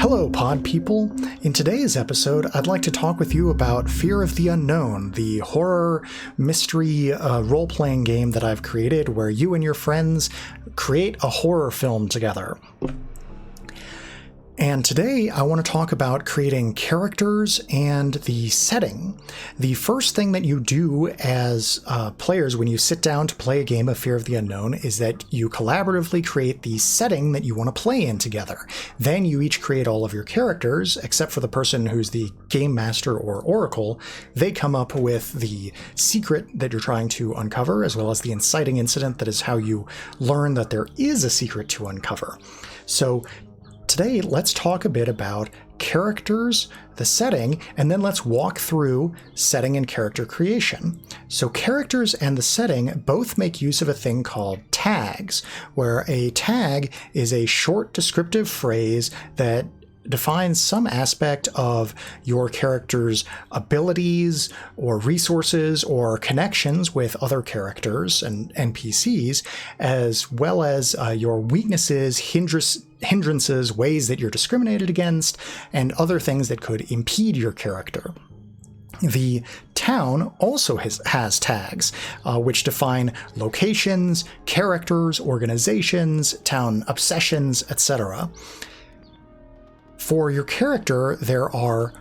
Hello, pod people. In today's episode, I'd like to talk with you about Fear of the Unknown, the horror mystery role-playing game that I've created where you and your friends create a horror film together. And today I want to talk about creating characters and the setting. The first thing that you do as players when you sit down to play a game of Fear of the Unknown is that you collaboratively create the setting that you want to play in together. Then you each create all of your characters, except for the person who's the game master or oracle. They come up with the secret that you're trying to uncover, as well as the inciting incident that is how you learn that there is a secret to uncover. So today, let's talk a bit about characters, the setting, and then let's walk through setting and character creation. So characters and the setting both make use of a thing called tags, where a tag is a short descriptive phrase that defines some aspect of your character's abilities or resources or connections with other characters and NPCs, as well as your weaknesses, hindrances, ways that you're discriminated against, and other things that could impede your character. The town also has tags, which define locations, characters, organizations, town obsessions, etc. For your character, there are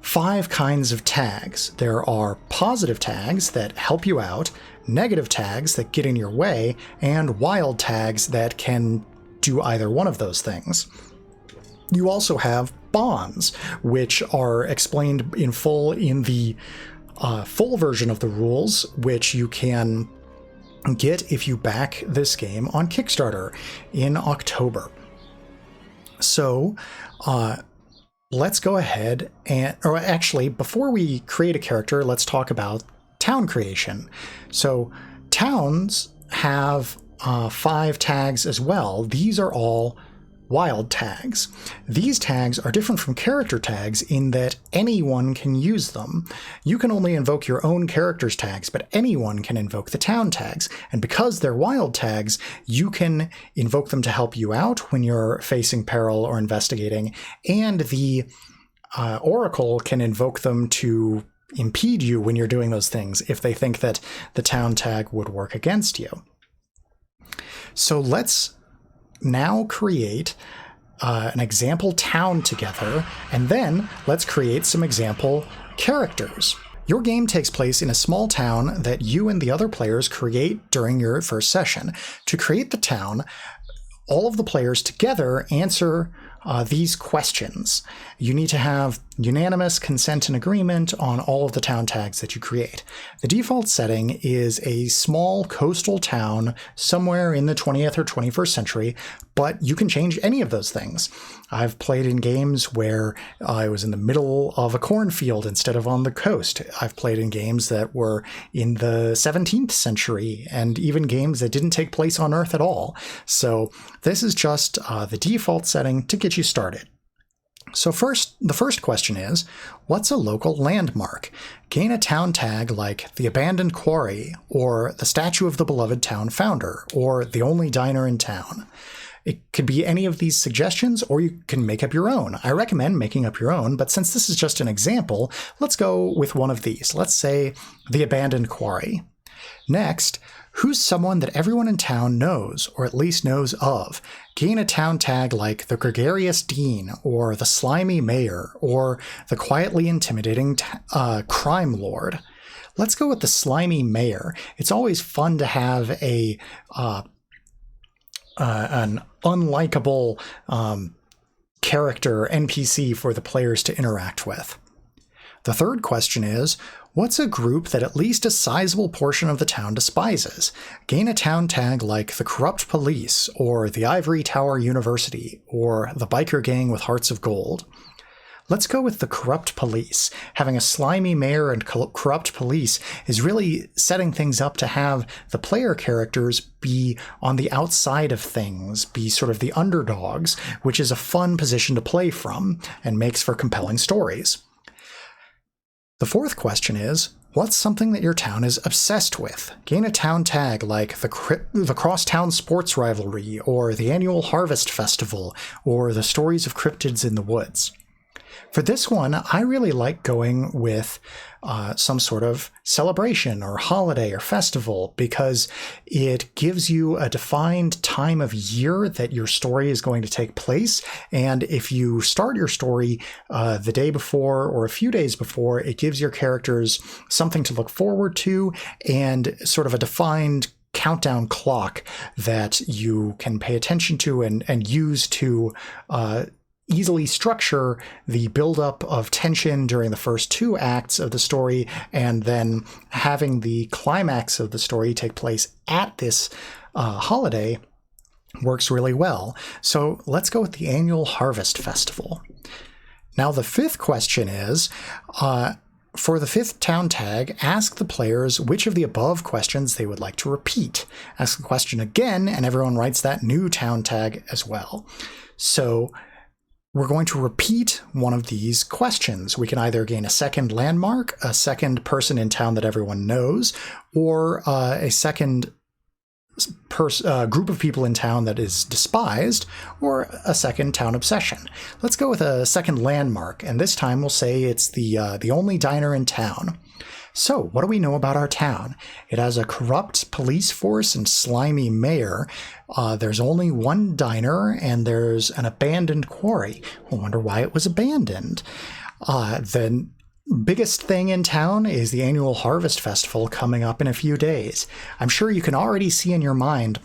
5 kinds of tags. There are positive tags that help you out, negative tags that get in your way, and wild tags that can do either one of those things. You also have bonds, which are explained in full in the full version of the rules, which you can get if you back this game on Kickstarter in October. So, let's go ahead or actually, before we create a character, let's talk about town creation. So, towns have 5 tags as well. These are all wild tags. These tags are different from character tags in that anyone can use them. You can only invoke your own character's tags, but anyone can invoke the town tags. And because they're wild tags, you can invoke them to help you out when you're facing peril or investigating, and the oracle can invoke them to impede you when you're doing those things if they think that the town tag would work against you. So let's now create an example town together, and then let's create some example characters. Your game takes place in a small town that you and the other players create during your first session. To create the town, all of the players together answer these questions. You need to have unanimous consent and agreement on all of the town tags that you create. The default setting is a small coastal town somewhere in the 20th or 21st century, but you can change any of those things. I've played in games where I was in the middle of a cornfield instead of on the coast. I've played in games that were in the 17th century, and even games that didn't take place on Earth at all. So this is just the default setting to get you started. So the first question is, what's a local landmark? Gain a town tag like the Abandoned Quarry, or the Statue of the Beloved Town Founder, or the Only Diner in Town. It could be any of these suggestions, or you can make up your own. I recommend making up your own, but since this is just an example, let's go with one of these. Let's say the Abandoned Quarry. Next, who's someone that everyone in town knows, or at least knows of? Gain a town tag like the Gregarious Dean, or the Slimy Mayor, or the Quietly Intimidating Crime Lord. Let's go with the Slimy Mayor. It's always fun to have an unlikable character, NPC, for the players to interact with. The third question is, what's a group that at least a sizable portion of the town despises? Gain a town tag like the Corrupt Police, or the Ivory Tower University, or the Biker Gang with Hearts of Gold. Let's go with the Corrupt Police. Having a slimy mayor and corrupt police is really setting things up to have the player characters be on the outside of things, be sort of the underdogs, which is a fun position to play from and makes for compelling stories. The fourth question is, What's something that your town is obsessed with? Gain a town tag like the Crosstown Sports Rivalry, or the annual Harvest Festival, or the Stories of Cryptids in the Woods. For this one, I really like going with some sort of celebration or holiday or festival, because it gives you a defined time of year that your story is going to take place. And if you start your story the day before or a few days before, it gives your characters something to look forward to and sort of a defined countdown clock that you can pay attention to and use to easily structure the buildup of tension during the first 2 acts of the story, and then having the climax of the story take place at this holiday works really well. So let's go with the annual Harvest Festival. Now the 5th question is, for the 5th town tag, ask the players which of the above questions they would like to repeat. Ask the question again, and everyone writes that new town tag as well. So we're going to repeat one of these questions. We can either gain a second landmark, a second person in town that everyone knows, or a second group of people in town that is despised, or a second town obsession. Let's go with a second landmark, and this time we'll say it's the only diner in town. So, what do we know about our town? It has a corrupt police force and slimy mayor. There's only one diner, and there's an abandoned quarry. I wonder why it was abandoned. The biggest thing in town is the annual Harvest Festival coming up in a few days. I'm sure you can already see in your mind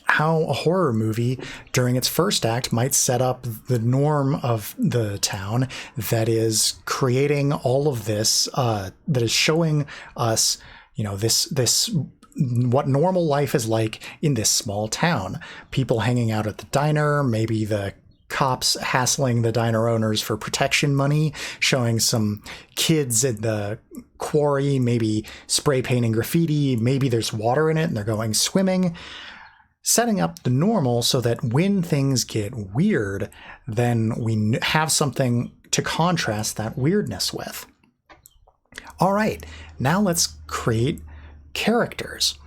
how a horror movie during its first act might set up the norm of the town that is creating all of this, that is showing us, this what normal life is like in this small town. People hanging out at the diner, maybe the cops hassling the diner owners for protection money, showing some kids in the quarry, maybe spray painting graffiti, maybe there's water in it and they're going swimming. Setting up the normal so that when things get weird, then we have something to contrast that weirdness with. All right, now let's create characters.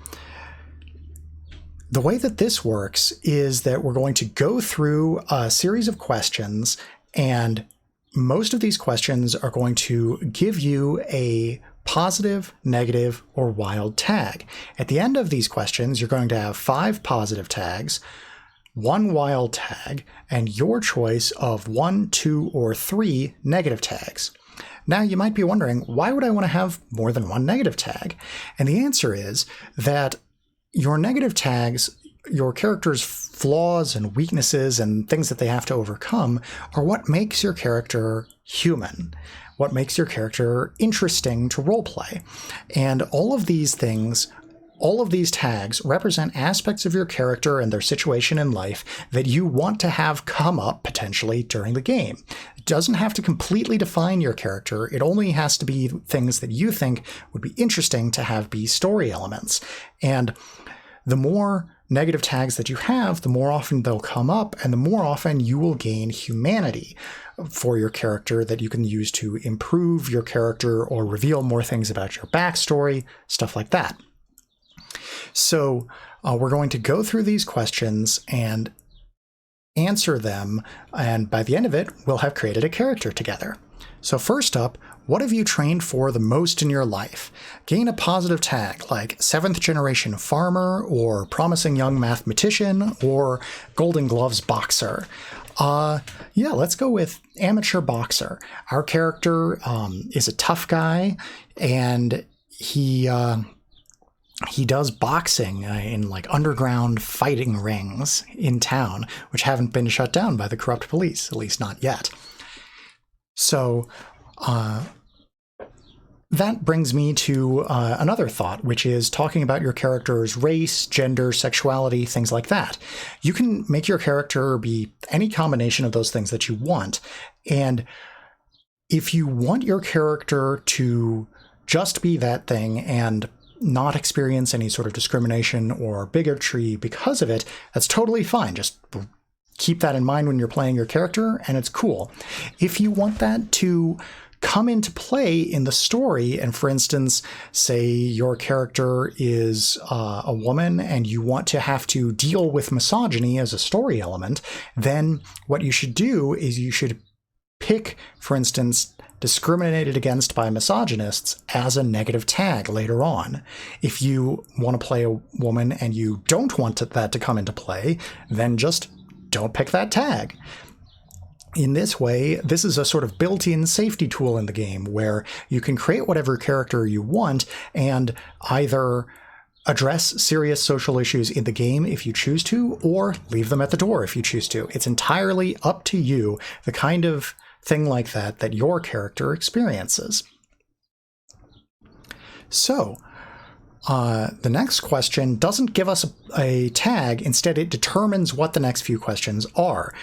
The way that this works is that we're going to go through a series of questions, and most of these questions are going to give you a positive, negative, or wild tag. At the end of these questions, you're going to have 5 positive tags, 1 wild tag, and your choice of 1, 2, or 3 negative tags. Now, you might be wondering, why would I want to have more than 1 negative tag? And the answer is that your negative tags, your character's flaws and weaknesses and things that they have to overcome, are what makes your character human, what makes your character interesting to roleplay. And all of these things, all of these tags represent aspects of your character and their situation in life that you want to have come up potentially during the game. It doesn't have to completely define your character. It only has to be things that you think would be interesting to have be story elements. And the more negative tags that you have, the more often they'll come up, and the more often you will gain humanity for your character that you can use to improve your character or reveal more things about your backstory, stuff like that. So we're going to go through these questions and answer them, and by the end of it, we'll have created a character together. So first up, what have you trained for the most in your life? Gain a positive tag like 7th generation farmer, or promising young mathematician, or Golden Gloves boxer. Yeah, let's go with amateur boxer. Our character is a tough guy, and he does boxing in like underground fighting rings in town, which haven't been shut down by the corrupt police, at least not yet. So that brings me to another thought, which is talking about your character's race, gender, sexuality, things like that. You can make your character be any combination of those things that you want. And if you want your character to just be that thing and not experience any sort of discrimination or bigotry because of it, that's totally fine. Just keep that in mind when you're playing your character, and it's cool. If you want that to come into play in the story. And for instance, say your character is a woman and you want to have to deal with misogyny as a story element, then what you should do is you should pick, for instance, discriminated against by misogynists as a negative tag later on. If you want to play a woman and you don't want that to come into play, then just don't pick that tag. In this way, this is a sort of built-in safety tool in the game where you can create whatever character you want and either address serious social issues in the game if you choose to, or leave them at the door if you choose to. It's entirely up to you, the kind of thing like that your character experiences. So, the next question doesn't give us a tag. Instead, it determines what the next few questions are.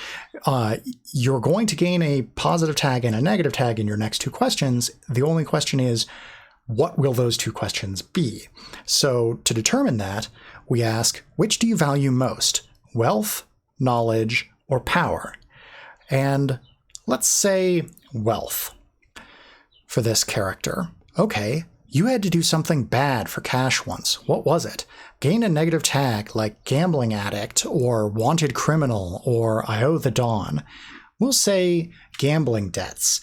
You're going to gain a positive tag and a negative tag in your next two questions. The only question is, what will those two questions be? So to determine that, we ask, which do you value most? Wealth, knowledge, or power? And let's say wealth for this character. Okay, you had to do something bad for cash once. What was it? Gain a negative tag like gambling addict or wanted criminal or I owe the dawn. We'll say gambling debts.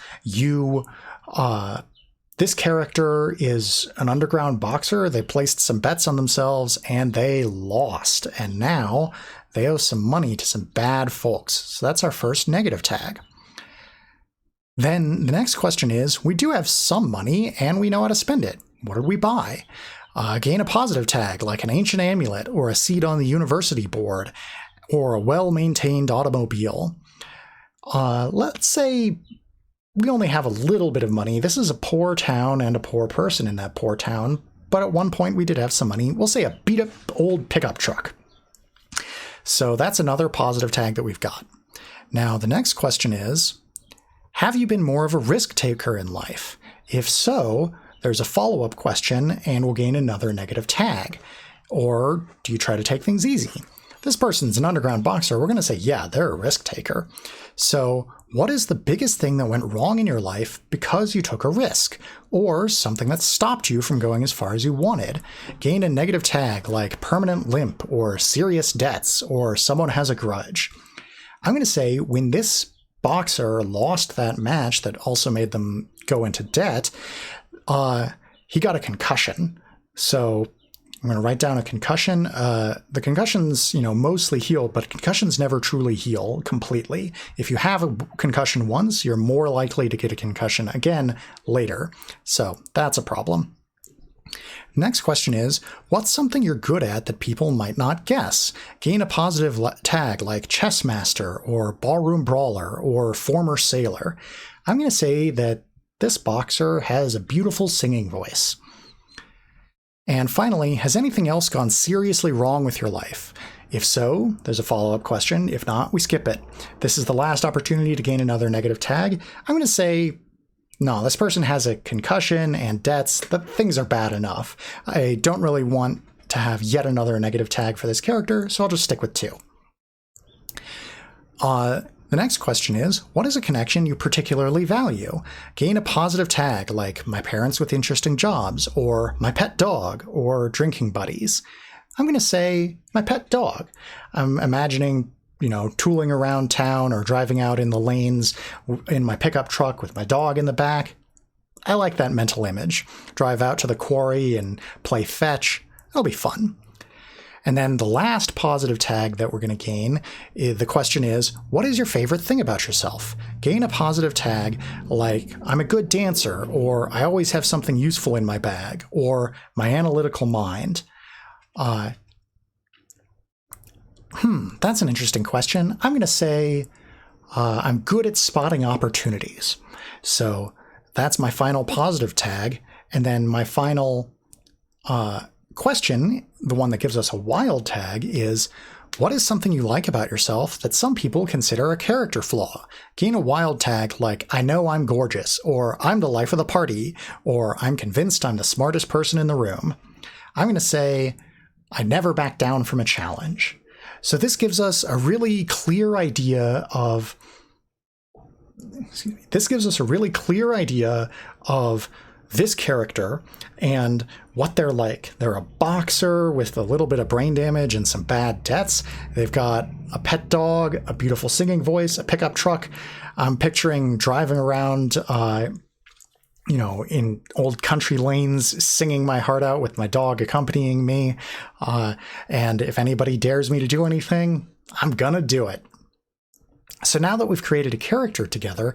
This character is an underground boxer. They placed some bets on themselves and they lost. And now they owe some money to some bad folks. So that's our first negative tag. Then the next question is, we do have some money and we know how to spend it. What did we buy? Gain a positive tag like an ancient amulet or a seat on the university board or a well-maintained automobile. Let's say we only have a little bit of money. This is a poor town and a poor person in that poor town, but at one point we did have some money. We'll say a beat-up old pickup truck. So that's another positive tag that we've got. Now the next question is, have you been more of a risk taker in life? If so, there's a follow-up question and we'll gain another negative tag. Or do you try to take things easy? This person's an underground boxer. We're going to say, yeah, they're a risk taker. So what is the biggest thing that went wrong in your life because you took a risk? Or something that stopped you from going as far as you wanted? Gain a negative tag like permanent limp or serious debts or someone has a grudge. I'm going to say when this boxer lost that match that also made them go into debt, he got a concussion. So I'm going to write down a concussion. The concussions, mostly heal, but concussions never truly heal completely. If you have a concussion once, you're more likely to get a concussion again later. So that's a problem. Next question is, what's something you're good at that people might not guess? Gain a positive tag like chess master or ballroom brawler or former sailor. I'm going to say that this boxer has a beautiful singing voice. And finally, has anything else gone seriously wrong with your life? If so, there's a follow-up question. If not, we skip it. This is the last opportunity to gain another negative tag. I'm going to say, no, this person has a concussion and debts. Things are bad enough. I don't really want to have yet another negative tag for this character, so I'll just stick with 2. The next question is, what is a connection you particularly value? Gain a positive tag like my parents with interesting jobs, or my pet dog, or drinking buddies. I'm going to say my pet dog. I'm imagining, tooling around town or driving out in the lanes in my pickup truck with my dog in the back. I like that mental image. Drive out to the quarry and play fetch. It'll be fun. And then the last positive tag that we're going to gain, the question is, what is your favorite thing about yourself? Gain a positive tag like, I'm a good dancer, or I always have something useful in my bag, or my analytical mind. That's an interesting question. I'm going to say I'm good at spotting opportunities. So that's my final positive tag. And then my final question, the one that gives us a wild tag, is what is something you like about yourself that some people consider a character flaw? Gain a wild tag like I know I'm gorgeous, or I'm the life of the party, or I'm convinced I'm the smartest person in the room. I'm going to say I never back down from a challenge. So this gives us a really clear idea of this gives us a really clear idea of this character and what they're like. They're a boxer with a little bit of brain damage and some bad debts. They've got a pet dog, a beautiful singing voice, a pickup truck. I'm picturing driving around, in old country lanes, singing my heart out with my dog accompanying me. And if anybody dares me to do anything, I'm gonna do it. So now that we've created a character together,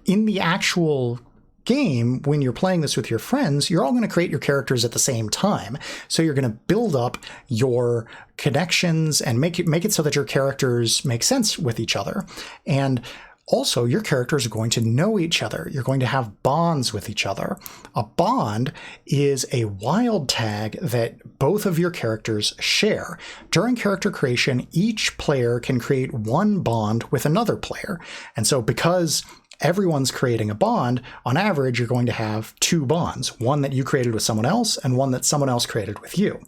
in the actual game, when you're playing this with your friends, you're all going to create your characters at the same time. So you're going to build up your connections and make it so that your characters make sense with each other. And also, your characters are going to know each other. You're going to have bonds with each other. A bond is a wild tag that both of your characters share. During character creation, each player can create one bond with another player. And so because everyone's creating a bond, on average, you're going to have two bonds, one that you created with someone else and one that someone else created with you.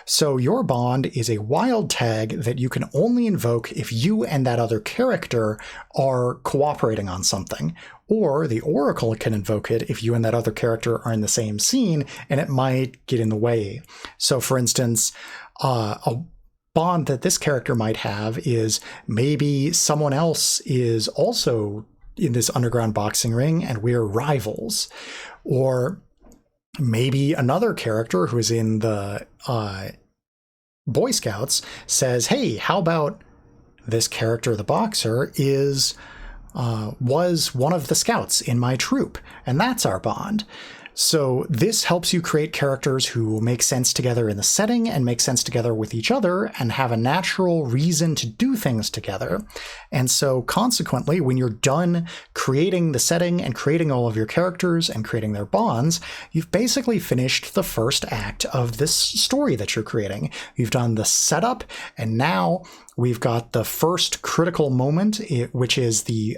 So your bond is a wild tag that you can only invoke if you and that other character are cooperating on something, or the Oracle can invoke it if you and that other character are in the same scene and it might get in the way. So for instance, a bond that this character might have is maybe someone else is also in this underground boxing ring and we're rivals. Or maybe another character who's in the Boy Scouts says, hey, how about this character, the boxer, was one of the scouts in my troop, and that's our bond. So this helps you create characters who make sense together in the setting and make sense together with each other and have a natural reason to do things together. And so consequently, when you're done creating the setting and creating all of your characters and creating their bonds, you've basically finished the first act of this story that you're creating. You've done the setup, and now we've got the first critical moment, which is the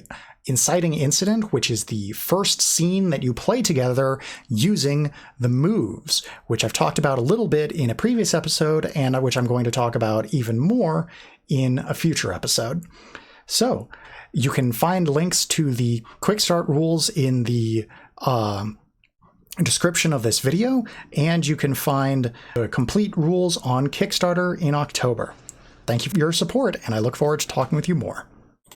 inciting incident, which is the first scene that you play together using the moves, which I've talked about a little bit in a previous episode and which I'm going to talk about even more in a future episode. So you can find links to the quick start rules in the description of this video, and you can find the complete rules on Kickstarter in October. Thank you for your support, and I look forward to talking with you more.